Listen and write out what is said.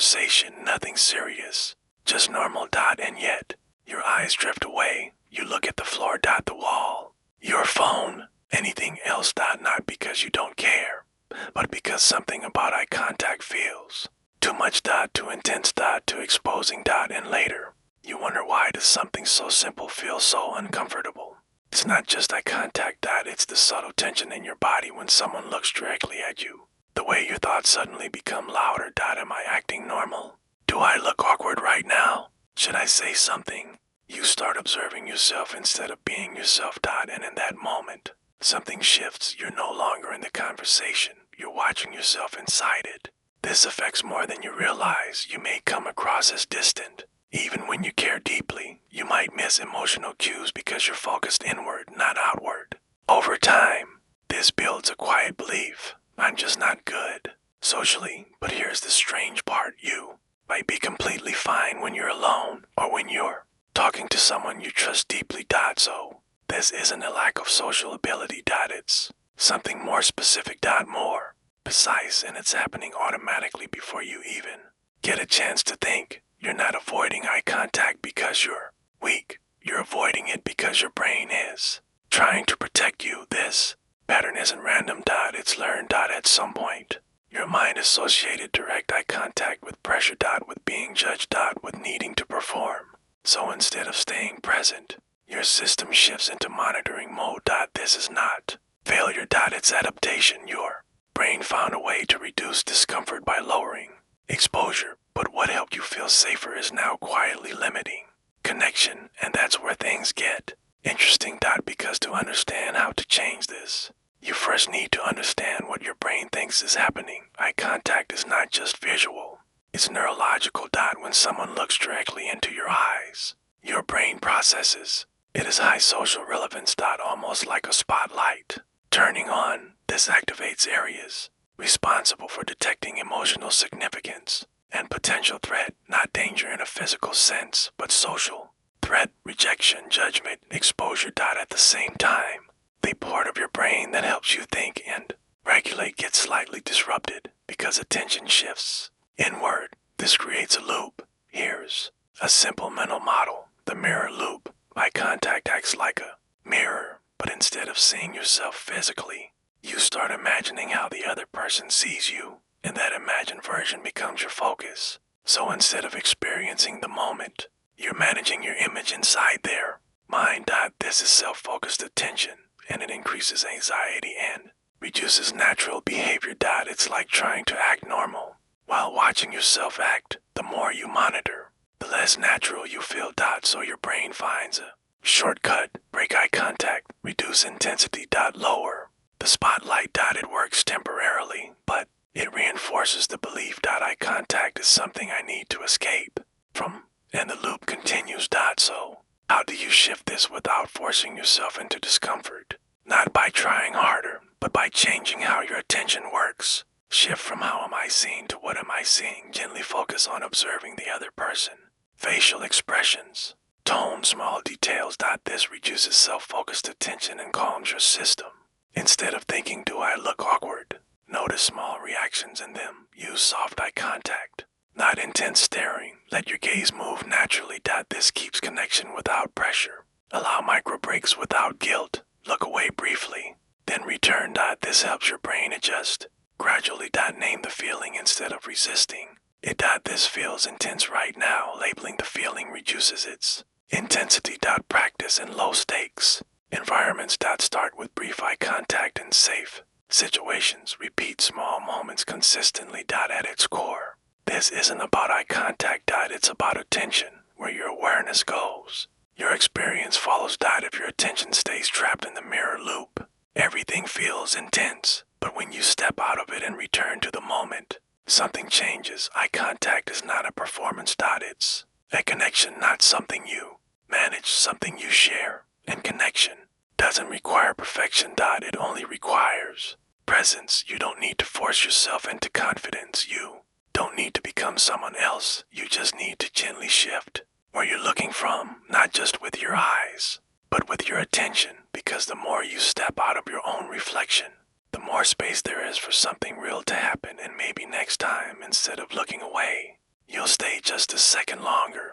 conversation, nothing serious, just normal. And yet, your eyes drift away. You look at the floor. The wall, your phone, anything else. Not because you don't care, but because something about eye contact feels too much. Too intense. Too exposing. And later, you wonder why does something so simple feel so uncomfortable. It's not just eye contact. It's the subtle tension in your body when someone looks directly at you. The way your thoughts suddenly become louder. Am I acting normal? Do I look awkward right now? Should I say something? You start observing yourself instead of being yourself. And in that moment, something shifts. You're no longer in the conversation. You're watching yourself inside it. This affects more than you realize. You may come across as distant. Even when you care deeply, you might miss emotional cues because you're focused inward, not outward. Over time, this builds a quiet belief. I'm just not good socially. But here's the strange part. You might be completely fine when you're alone or when you're talking to someone you trust deeply. So this isn't a lack of social ability. It's something more specific. More precise, and it's happening automatically before you even get a chance to think. You're not avoiding eye contact because you're weak. You're avoiding it because your brain is trying to protect you. This pattern isn't random. It's learned. At some point, your mind associated direct eye contact with pressure. With being judged. With needing to perform. So instead of staying present, your system shifts into monitoring mode. This is not failure. It's adaptation. Your brain found a way to reduce discomfort by lowering exposure. But what helped you feel safer is now quietly limiting connection, and that's where things get interesting. Because to understand how to change this, you first need to understand what your brain thinks is happening. Eye contact is not just visual, it's neurological. When someone looks directly into your eyes, your brain processes it as high social relevance. Almost like a spotlight turning on. This activates areas responsible for detecting emotional significance and potential threat. Not danger in a physical sense, but social threat, rejection, judgment, exposure. At the same time, the part of your brain that helps you think and regulate gets slightly disrupted because attention shifts inward. This creates a loop. Here's a simple mental model: the mirror loop. Eye contact acts like a mirror, but instead of seeing yourself physically, you start imagining how the other person sees you, and that imagined version becomes your focus. So instead of experiencing the moment, you're managing your image inside their mind. This is self-focused attention, and it increases anxiety and reduces natural behavior. It's like trying to act normal while watching yourself act. The more you monitor, the less natural you feel. So your brain finds a shortcut: break eye contact, reduce intensity. Lower the spotlight. It works temporarily, but it reinforces the belief. Eye contact is something I need to escape from, and the loop continues. So how do you shift this without forcing yourself into discomfort? Not by trying harder, but by changing how your attention works. Shift from how am I seen to what am I seeing. Gently focus on observing the other person. Facial expressions, tone, small details. This reduces self-focused attention and calms your system. Instead of thinking, do I look awkward? Notice small reactions in them. Use soft eye contact, not intense staring. Let your gaze move naturally. This keeps connection without pressure. Allow micro breaks without guilt. Look away briefly, then return. This helps your brain adjust gradually. Name the feeling instead of resisting it. This feels intense right now. Labeling the feeling reduces its intensity. Practice in low stakes environments. Start with brief eye contact in safe situations. Repeat small moments consistently. At its core, this isn't about eye contact. It's about attention. Where your awareness goes, your experience follows. If your attention stays trapped in the mirror loop, everything feels intense. But when you step out of it and return to the moment, something changes. Eye contact is not a performance. It's a connection, not something you manage, something you share. And connection doesn't require perfection. It only requires presence. You don't need to force yourself into confidence. You don't need to become someone else. You just need to gently shift where you're looking from, not just with your eyes, but with your attention. Because the more you step out of your own reflection, the more space there is for something real to happen. And maybe next time, instead of looking away, just a second longer.